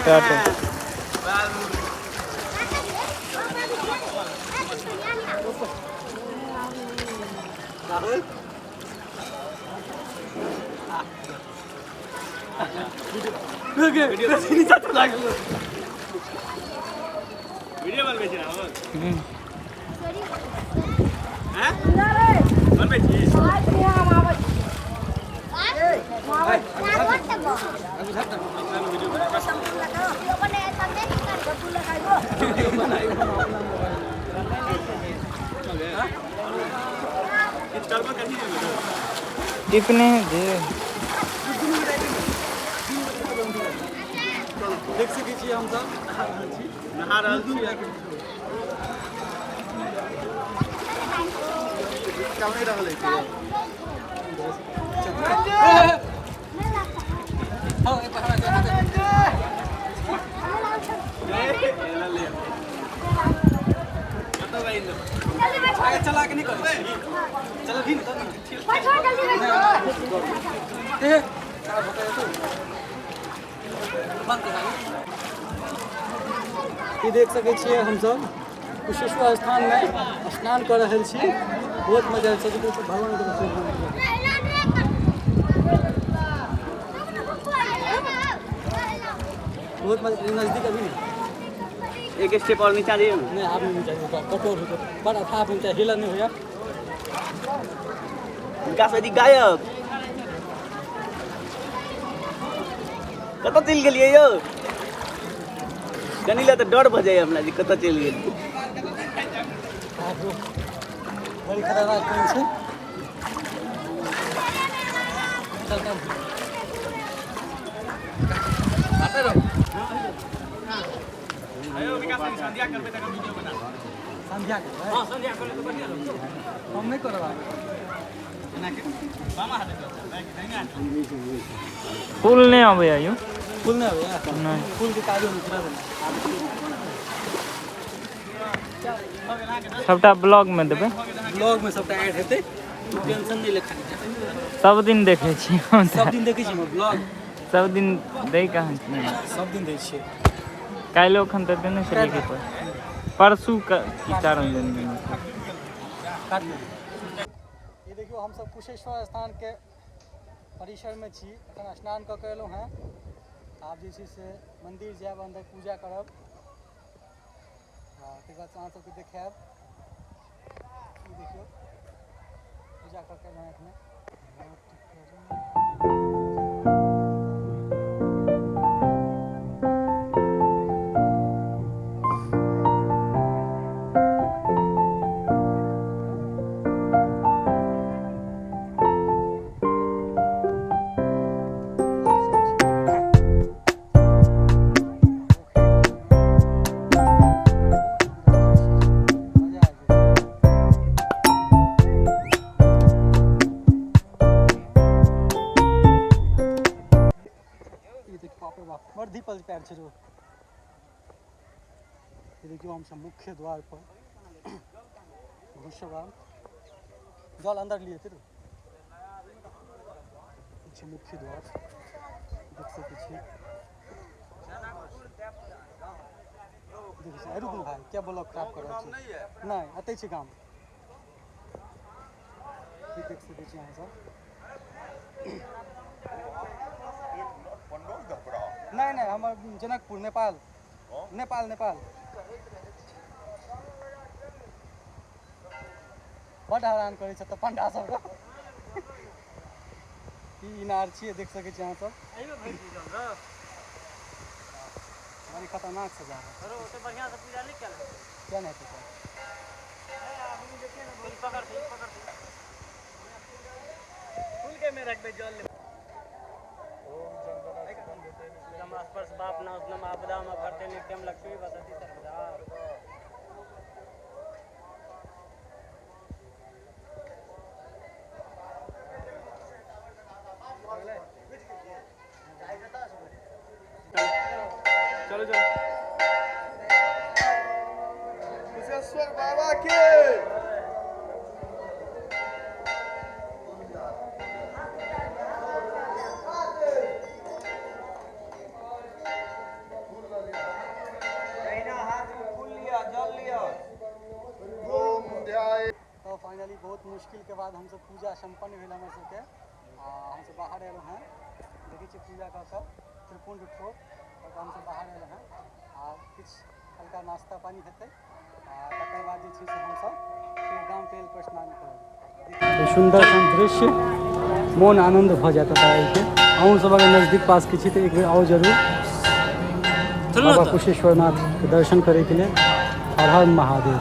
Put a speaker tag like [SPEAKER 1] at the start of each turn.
[SPEAKER 1] Tata.
[SPEAKER 2] Video बन बेच रहा हूँ। हैं? बन बेची?
[SPEAKER 1] कितने दे
[SPEAKER 3] देख सकै छी हम सब
[SPEAKER 2] नहा रहल छी। चल नहीं रहल है।
[SPEAKER 3] चला के निकल चल भी ई देख सकै छियै हम सब कुशेश्वर स्थान में स्नान कर रहल छी। बहुत मजा आयल छै भगवान के दर्शन बहुत मजा नजदीक अभी नहीं
[SPEAKER 2] एक स्टेप और नीचा दिए
[SPEAKER 3] नहीं आप नहीं चाहिए कठोर हो बड़ा था आप चाहिए हिला नहीं होया
[SPEAKER 2] विकास यदि गायब कत चल गेलिए यो कनी तो डर भ जाए हमरा जी कत चल गेल
[SPEAKER 3] बड़ी खतरनाक ट्रेन छै चल काम आते रहो
[SPEAKER 2] आयो विकास जी संध्या करबे तक वीडियो बना
[SPEAKER 3] संध्या के हां संध्या करे तो बढ़िया हम नहीं करबा एना के मामा हाथे
[SPEAKER 1] फूल नहीं आवे आयो
[SPEAKER 3] फूल नहीं आवे
[SPEAKER 1] नहीं
[SPEAKER 3] फूल के काजो में पूरा
[SPEAKER 1] सबटा ब्लॉग में देबे
[SPEAKER 3] ब्लॉग में सबटा ऐड हेते टेंशन नहीं लेखा
[SPEAKER 1] सब दिन देखे छी
[SPEAKER 3] सब दिन देखै छी हम ब्लॉग
[SPEAKER 1] सब दिन दे कहाँ
[SPEAKER 3] सब दिन दै छियै
[SPEAKER 1] काल्हि ओखन तऽ देने छलियै कि परसू की कारण दिन
[SPEAKER 3] ये देखियो हम सब कुशेश्वर स्थान के परिसर में छी एखन स्नान कऽ के एलहुँ हैं आब जे छै से मंदिर जायब अंदर पूजा करब तकर बाद अहाँ सबके देखायब ई देखियो पूजा कऽ के एलहुँ एखने वर्दी पर पैर छै रो ये देखियो हम सब मुख्य द्वार पर घुसबाम जल अंदर लिए थे अच्छा मुख्य द्वार देख सकै छी देखिए रुकू भाई क्या ब्लॉक खराब कर रहा है नहीं अतै छै काम देख सकै छी अहाँ सब नहीं नहीं हम जनकपुर नेपाल नेपाल नेपाल बड़ हैरान करे छ त पंडा सब ई इनार छियै देख सकै छी अहाँ सब बड़ी खतरनाक सजा है अरे ओते बढ़िया से पूजा नहीं केला क्या नहीं पता आदमी देखिए ना पकड़ फूल के में रख बे जल स्पर्श बाप न उस नम आपदा में भरते नित्यम लक्ष्मी वसति सर्वदा
[SPEAKER 2] चलो चलो कुशेश्वर बाबा के
[SPEAKER 3] मुश्किल के बाद हमसब पूजा संपन्न भेल हमर सबके आ हमसब बाहर एलहुँ हैं देखै छियै पूजा कऽ कऽ त्रिपुंड ठोक कऽ कऽ हमसब बाहर एलहुँ हैं आ किछु हल्का नाश्ता पानी हेतै आ तकर बाद जे छै से हमसब फेर गाम तेल पर स्नान करब। सुंदर सन दृश्य मोन आनंद भऽ जायत ओतऽ आबिके। अहूँ सब अगर नजदीक पास के छी तऽ एक बेर आओ जरूर बाबा कुशेश्वरनाथ के दर्शन करैके लेल। हर हर महादेव।